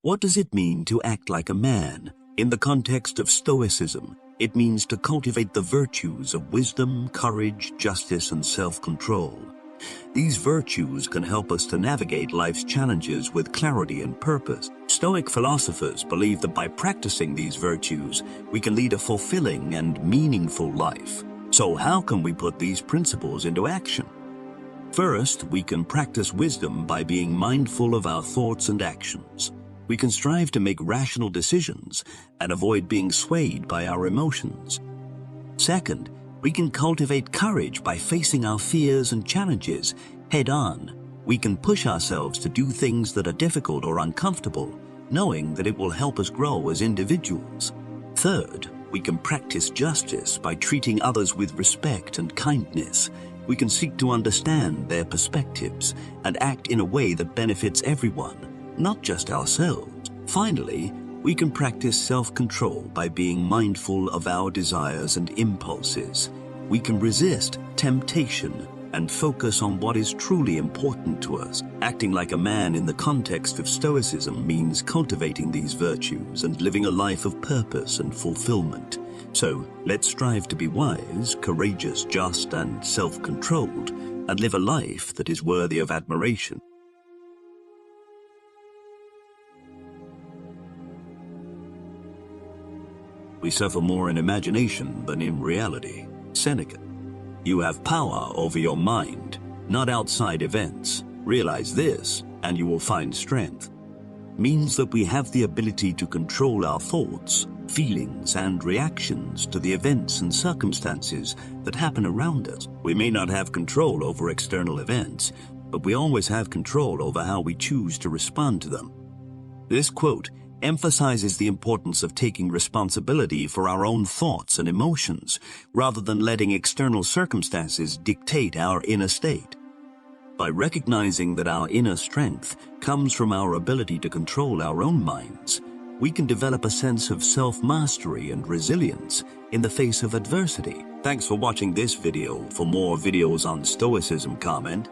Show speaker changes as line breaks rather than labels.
What does it mean to act like a man? In the context of Stoicism, it means to cultivate the virtues of wisdom, courage, justice, and self-control. These virtues can help us to navigate life's challenges with clarity and purpose. Stoic philosophers believe that by practicing these virtues, we can lead a fulfilling and meaningful life. So how can we put these principles into action? First, we can practice wisdom by being mindful of our thoughts and actions. We can strive to make rational decisions and avoid being swayed by our emotions. Second, we can cultivate courage by facing our fears and challenges head-on. We can push ourselves to do things that are difficult or uncomfortable, knowing that it will help us grow as individuals. Third, we can practice justice by treating others with respect and kindness. We can seek to understand their perspectives and act in a way that benefits everyone, not just ourselves. Finally, we can practice self-control by being mindful of our desires and impulses. We can resist temptation and focus on what is truly important to us. Acting like a man in the context of Stoicism means cultivating these virtues and living a life of purpose and fulfillment. So, let's strive to be wise, courageous, just, and self-controlled, and live a life that is worthy of admiration. We suffer more in imagination than in reality. Seneca. You have power over your mind, not outside events. Realize this, and you will find strength. Means that we have the ability to control our thoughts, feelings, and reactions to the events and circumstances that happen around us. We may not have control over external events, but we always have control over how we choose to respond to them. This quote emphasizes the importance of taking responsibility for our own thoughts and emotions, rather than letting external circumstances dictate our inner state. By recognizing that our inner strength comes from our ability to control our own minds, we can develop a sense of self-mastery and resilience in the face of adversity. Thanks for watching this video. For more videos on Stoicism, comment,